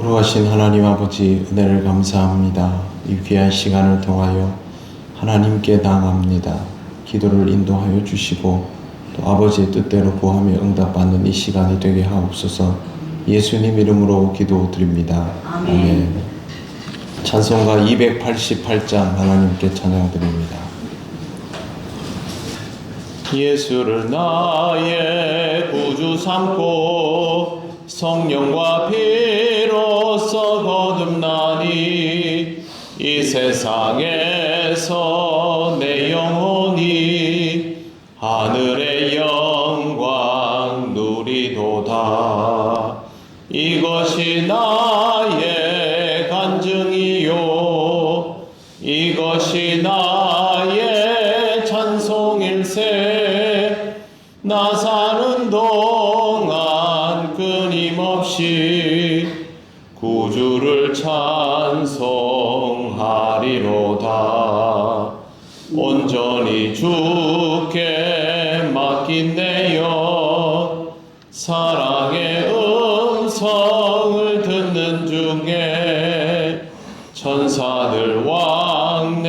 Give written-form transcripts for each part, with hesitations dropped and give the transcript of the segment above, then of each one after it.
거룩하신 하나님 아버지, 은혜를 감사합니다. 이 귀한 시간을 통하여 하나님께 나아갑니다. 기도를 인도하여 주시고 또 아버지의 뜻대로 구하며 응답받는 이 시간이 되게 하옵소서. 예수님 이름으로 기도드립니다. 아멘. 찬송가 288장 하나님께 찬양드립니다. 예수를 나의 구주 삼고 성령과 피로써 거듭나니 이 세상에서 내 영혼이 하늘의 영광 누리도다. 이것이 나의 간증이요 이것이 나의 찬송일세. 나 사는 동안 끊임없이 구주를 찬송하리로다. 온전히 주께 맡긴 내 영, 사랑의 음성을 듣는 중에 천사들 왕래하는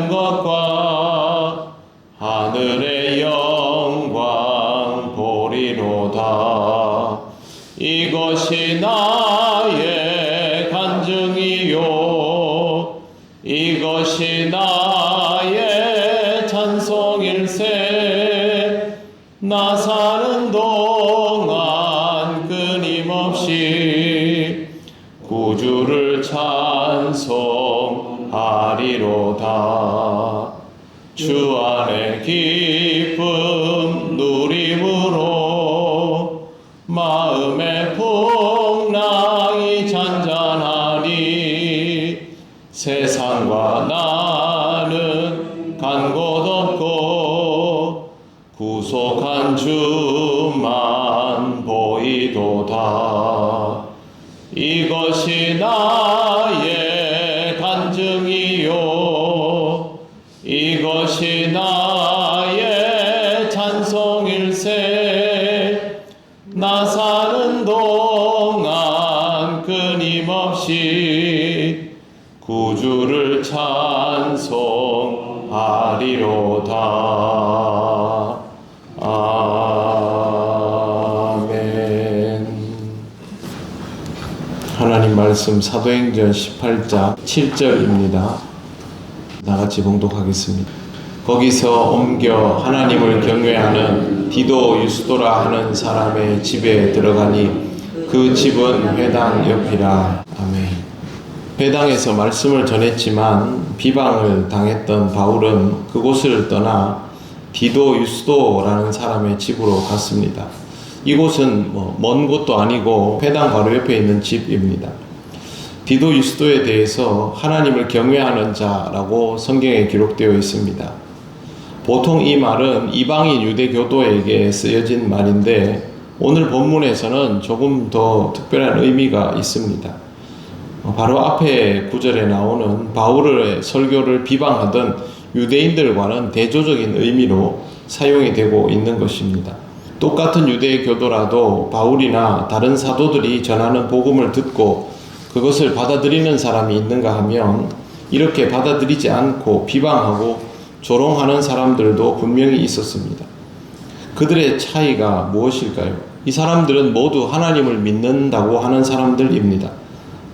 것과 하늘의 영광 보리로다. 이것이 나의 간증이요 이것이 나의 찬송일세. 나 사는 동안 끊임없이 구주를 찬송하리로다. 주 안에 기쁨 누림으로 마음의 풍랑이 잔잔하니 세상과 나는 간 곳 없고 구속한 주만 보이도다. 이것이 나의 간증이요 이것이 나의 찬송일세. 나 사는 동안 끊임없이 구주를 찬송하리로다. 아멘. 하나님 말씀 사도행전 18장 7절입니다. 나같이 봉독하겠습니다. 거기서 옮겨 하나님을 경외하는 디도 유스도라 하는 사람의 집에 들어가니 그 집은 회당 옆이라. 아멘. 회당에서 말씀을 전했지만 비방을 당했던 바울은 그곳을 떠나 디도 유스도라는 사람의 집으로 갔습니다. 이곳은 먼 곳도 아니고 회당 바로 옆에 있는 집입니다. 디도 유스도에 대해서 하나님을 경외하는 자라고 성경에 기록되어 있습니다. 보통 이 말은 이방인 유대교도에게 쓰여진 말인데 오늘 본문에서는 조금 더 특별한 의미가 있습니다. 바로 앞에 구절에 나오는 바울의 설교를 비방하던 유대인들과는 대조적인 의미로 사용이 되고 있는 것입니다. 똑같은 유대교도라도 바울이나 다른 사도들이 전하는 복음을 듣고 그것을 받아들이는 사람이 있는가 하면 이렇게 받아들이지 않고 비방하고 조롱하는 사람들도 분명히 있었습니다. 그들의 차이가 무엇일까요? 이 사람들은 모두 하나님을 믿는다고 하는 사람들입니다.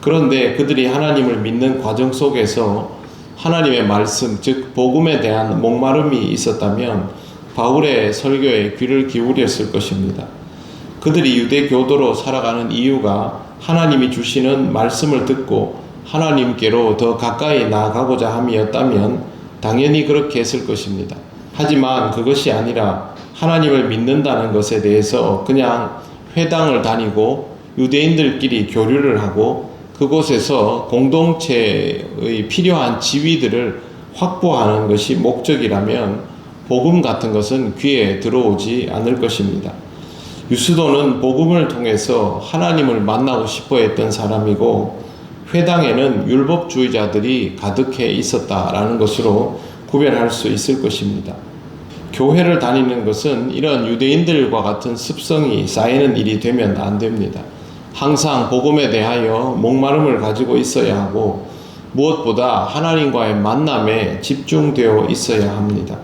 그런데 그들이 하나님을 믿는 과정 속에서 하나님의 말씀, 즉 복음에 대한 목마름이 있었다면 바울의 설교에 귀를 기울였을 것입니다. 그들이 유대교도로 살아가는 이유가 하나님이 주시는 말씀을 듣고 하나님께로 더 가까이 나아가고자 함이었다면 당연히 그렇게 했을 것입니다. 하지만 그것이 아니라 하나님을 믿는다는 것에 대해서 그냥 회당을 다니고 유대인들끼리 교류를 하고 그곳에서 공동체의 필요한 지위들을 확보하는 것이 목적이라면 복음 같은 것은 귀에 들어오지 않을 것입니다. 유스도는 복음을 통해서 하나님을 만나고 싶어 했던 사람이고 회당에는 율법주의자들이 가득해 있었다라는 것으로 구별할 수 있을 것입니다. 교회를 다니는 것은 이런 유대인들과 같은 습성이 쌓이는 일이 되면 안 됩니다. 항상 복음에 대하여 목마름을 가지고 있어야 하고 무엇보다 하나님과의 만남에 집중되어 있어야 합니다.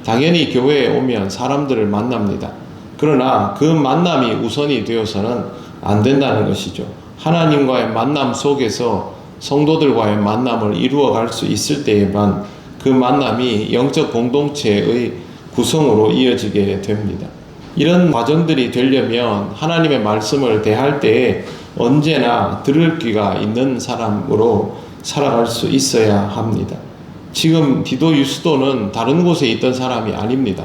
당연히 교회에 오면 사람들을 만납니다. 그러나 그 만남이 우선이 되어서는 안 된다는 것이죠. 하나님과의 만남 속에서 성도들과의 만남을 이루어 갈 수 있을 때에만 그 만남이 영적 공동체의 구성으로 이어지게 됩니다. 이런 과정들이 되려면 하나님의 말씀을 대할 때에 언제나 들을 귀가 있는 사람으로 살아갈 수 있어야 합니다. 지금 디도 유스도는 다른 곳에 있던 사람이 아닙니다.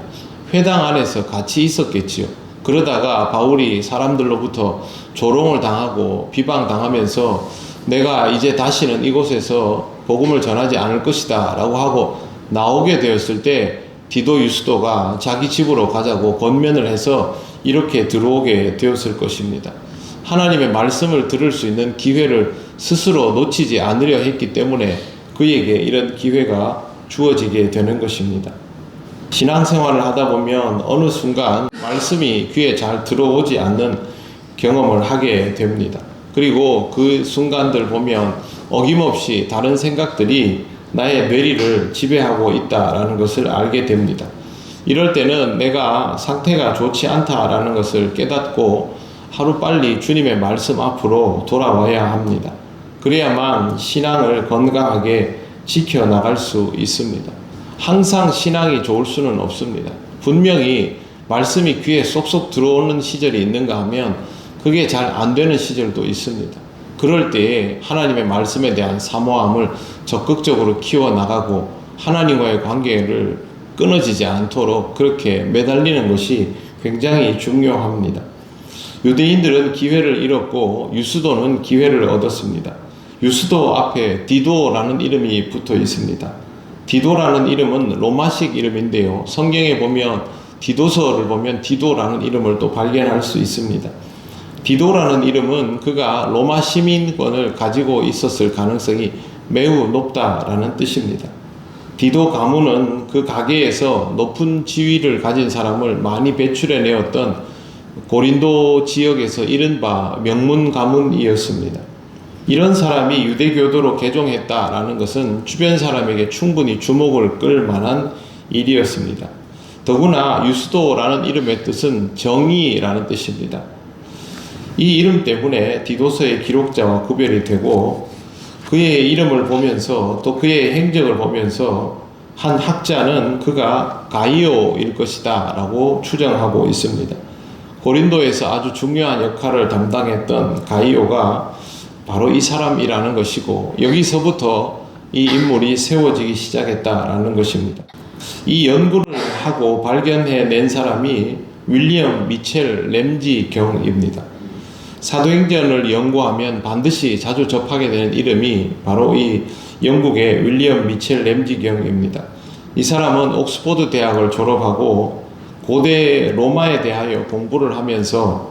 회당 안에서 같이 있었겠지요. 그러다가 바울이 사람들로부터 조롱을 당하고 비방당하면서 내가 이제 다시는 이곳에서 복음을 전하지 않을 것이다 라고 하고 나오게 되었을 때 디도 유스도가 자기 집으로 가자고 권면을 해서 이렇게 들어오게 되었을 것입니다. 하나님의 말씀을 들을 수 있는 기회를 스스로 놓치지 않으려 했기 때문에 그에게 이런 기회가 주어지게 되는 것입니다. 신앙생활을 하다 보면 어느 순간 말씀이 귀에 잘 들어오지 않는 경험을 하게 됩니다. 그리고 그 순간들 보면 어김없이 다른 생각들이 나의 뇌리를 지배하고 있다라는 것을 알게 됩니다. 이럴 때는 내가 상태가 좋지 않다라는 것을 깨닫고 하루빨리 주님의 말씀 앞으로 돌아와야 합니다. 그래야만 신앙을 건강하게 지켜나갈 수 있습니다. 항상 신앙이 좋을 수는 없습니다. 분명히 말씀이 귀에 쏙쏙 들어오는 시절이 있는가 하면 그게 잘 안 되는 시절도 있습니다. 그럴 때에 하나님의 말씀에 대한 사모함을 적극적으로 키워나가고 하나님과의 관계를 끊어지지 않도록 그렇게 매달리는 것이 굉장히 중요합니다. 유대인들은 기회를 잃었고 유스도는 기회를 얻었습니다. 유스도 앞에 디도라는 이름이 붙어 있습니다. 디도라는 이름은 로마식 이름인데요. 성경에 보면 디도서를 보면 디도라는 이름을 또 발견할 수 있습니다. 디도라는 이름은 그가 로마 시민권을 가지고 있었을 가능성이 매우 높다라는 뜻입니다. 디도 가문은 그 가계에서 높은 지위를 가진 사람을 많이 배출해내었던 고린도 지역에서 이른바 명문 가문이었습니다. 이런 사람이 유대교도로 개종했다라는 것은 주변 사람에게 충분히 주목을 끌 만한 일이었습니다. 더구나 유스도라는 이름의 뜻은 정의라는 뜻입니다. 이 이름 때문에 디도서의 기록자와 구별이 되고 그의 이름을 보면서 또 그의 행적을 보면서 한 학자는 그가 가이오일 것이다 라고 추정하고 있습니다. 고린도에서 아주 중요한 역할을 담당했던 가이오가 바로 이 사람이라는 것이고 여기서부터 이 인물이 세워지기 시작했다라는 것입니다. 이 연구를 하고 발견해낸 사람이 윌리엄 미첼 램지 경입니다. 사도행전을 연구하면 반드시 자주 접하게 되는 이름이 바로 이 영국의 윌리엄 미첼 램지 경입니다. 이 사람은 옥스포드 대학을 졸업하고 고대 로마에 대하여 공부를 하면서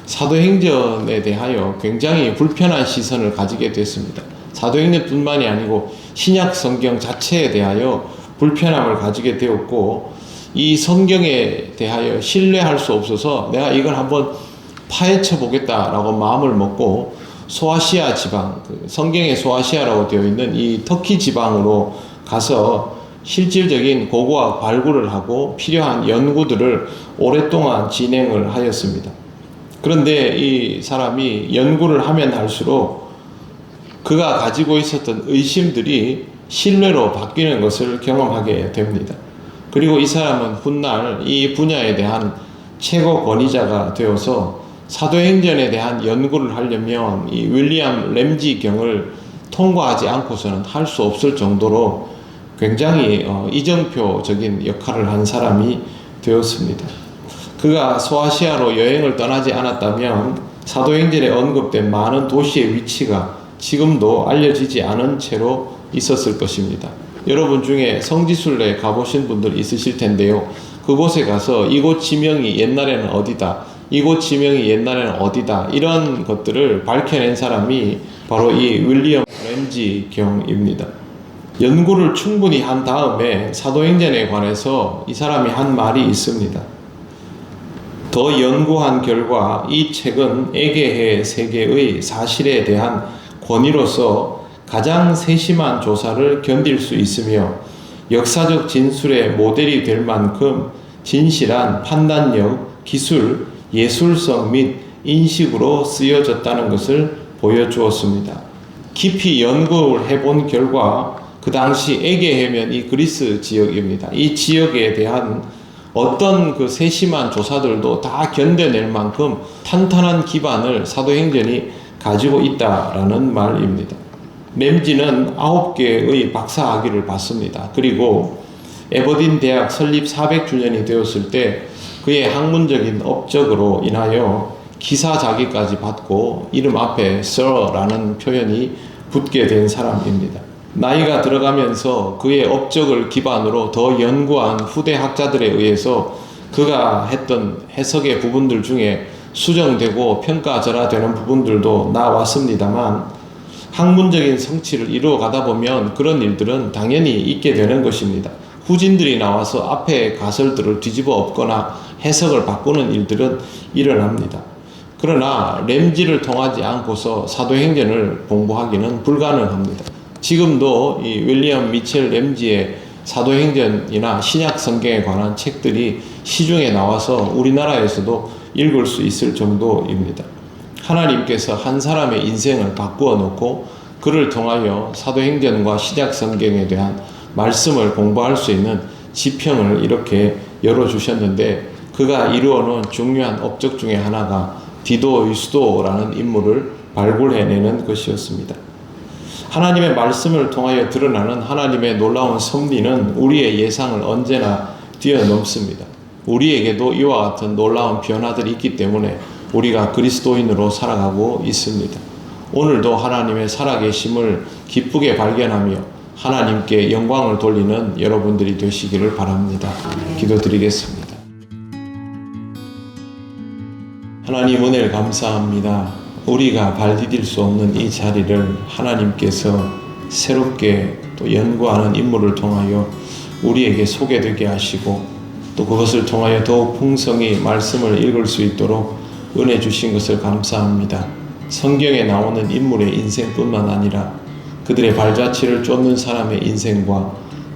사도행전에 대하여 굉장히 불편한 시선을 가지게 됐습니다. 사도행전뿐만이 아니고 신약 성경 자체에 대하여 불편함을 가지게 되었고 이 성경에 대하여 신뢰할 수 없어서 내가 이걸 한번 파헤쳐 보겠다라고 마음을 먹고 소아시아 지방, 성경에 소아시아라고 되어 있는 이 터키 지방으로 가서 실질적인 고고학 발굴을 하고 필요한 연구들을 오랫동안 진행을 하였습니다. 그런데 이 사람이 연구를 하면 할수록 그가 가지고 있었던 의심들이 신뢰로 바뀌는 것을 경험하게 됩니다. 그리고 이 사람은 훗날 이 분야에 대한 최고 권위자가 되어서 사도행전에 대한 연구를 하려면 이 윌리엄 램지 경을 통과하지 않고서는 할 수 없을 정도로 굉장히 이정표적인 역할을 한 사람이 되었습니다. 그가 소아시아로 여행을 떠나지 않았다면 사도행전에 언급된 많은 도시의 위치가 지금도 알려지지 않은 채로 있었을 것입니다. 여러분 중에 성지순례 가보신 분들 있으실 텐데요. 그곳에 가서 이곳 지명이 옛날에는 어디다, 이곳 지명이 옛날에는 어디다, 이런 것들을 밝혀낸 사람이 바로 이 윌리엄 램지 경입니다. 연구를 충분히 한 다음에 사도행전에 관해서 이 사람이 한 말이 있습니다. 더 연구한 결과 이 책은 에게해 세계의 사실에 대한 권위로서 가장 세심한 조사를 견딜 수 있으며 역사적 진술의 모델이 될 만큼 진실한 판단력, 기술, 예술성 및 인식으로 쓰여졌다는 것을 보여주었습니다. 깊이 연구를 해본 결과 그 당시 에게해면 이 그리스 지역입니다. 이 지역에 대한 어떤 그 세심한 조사들도 다 견뎌낼 만큼 탄탄한 기반을 사도행전이 가지고 있다라는 말입니다. 램지는 9개의 박사학위를 받습니다. 그리고 에버딘 대학 설립 400주년이 되었을 때 그의 학문적인 업적으로 인하여 기사자기까지 받고 이름 앞에 Sir라는 표현이 붙게 된 사람입니다. 나이가 들어가면서 그의 업적을 기반으로 더 연구한 후대 학자들에 의해서 그가 했던 해석의 부분들 중에 수정되고 평가절하되는 부분들도 나왔습니다만 학문적인 성취를 이루어가다 보면 그런 일들은 당연히 있게 되는 것입니다. 후진들이 나와서 앞에 가설들을 뒤집어 엎거나 해석을 바꾸는 일들은 일어납니다. 그러나 램지를 통하지 않고서 사도행전을 공부하기는 불가능합니다. 지금도 이 윌리엄 미첼 램지의 사도행전이나 신약 성경에 관한 책들이 시중에 나와서 우리나라에서도 읽을 수 있을 정도입니다. 하나님께서 한 사람의 인생을 바꾸어 놓고 그를 통하여 사도행전과 신약 성경에 대한 말씀을 공부할 수 있는 지평을 이렇게 열어주셨는데 그가 이루어놓은 중요한 업적 중에 하나가 디도 유스도라는 인물을 발굴해내는 것이었습니다. 하나님의 말씀을 통하여 드러나는 하나님의 놀라운 섭리는 우리의 예상을 언제나 뛰어넘습니다. 우리에게도 이와 같은 놀라운 변화들이 있기 때문에 우리가 그리스도인으로 살아가고 있습니다. 오늘도 하나님의 살아계심을 기쁘게 발견하며 하나님께 영광을 돌리는 여러분들이 되시기를 바랍니다. 기도드리겠습니다. 하나님 은혜를 감사합니다. 우리가 발 디딜 수 없는 이 자리를 하나님께서 새롭게 또 연구하는 인물을 통하여 우리에게 소개되게 하시고 또 그것을 통하여 더욱 풍성히 말씀을 읽을 수 있도록 은혜 주신 것을 감사합니다. 성경에 나오는 인물의 인생뿐만 아니라 그들의 발자취를 쫓는 사람의 인생과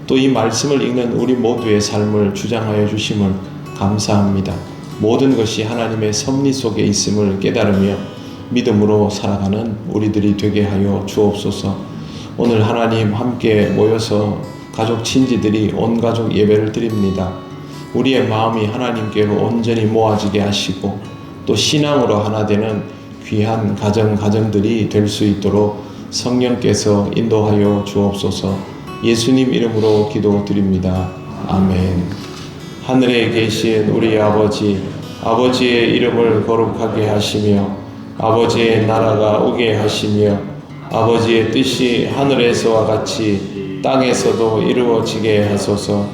또 이 말씀을 읽는 우리 모두의 삶을 주장하여 주심을 감사합니다. 모든 것이 하나님의 섭리 속에 있음을 깨달으며 믿음으로 살아가는 우리들이 되게 하여 주옵소서. 오늘 하나님 함께 모여서 가족 친지들이 온 가족 예배를 드립니다. 우리의 마음이 하나님께로 온전히 모아지게 하시고 또 신앙으로 하나 되는 귀한 가정들이 될 수 있도록 성령께서 인도하여 주옵소서. 예수님 이름으로 기도드립니다. 아멘. 하늘에 계신 우리 아버지, 아버지의 이름을 거룩하게 하시며 아버지의 나라가 오게 하시며 아버지의 뜻이 하늘에서와 같이 땅에서도 이루어지게 하소서.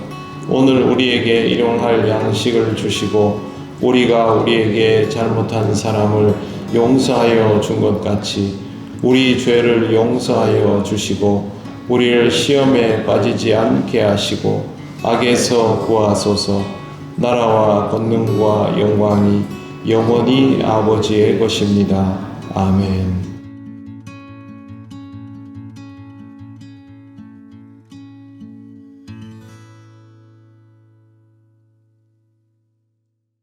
오늘 우리에게 일용할 양식을 주시고 우리가 우리에게 잘못한 사람을 용서하여 준 것 같이 우리 죄를 용서하여 주시고 우리를 시험에 빠지지 않게 하시고 악에서 구하소서. 나라와 권능과 영광이 영원히 아버지의 것입니다. 아멘.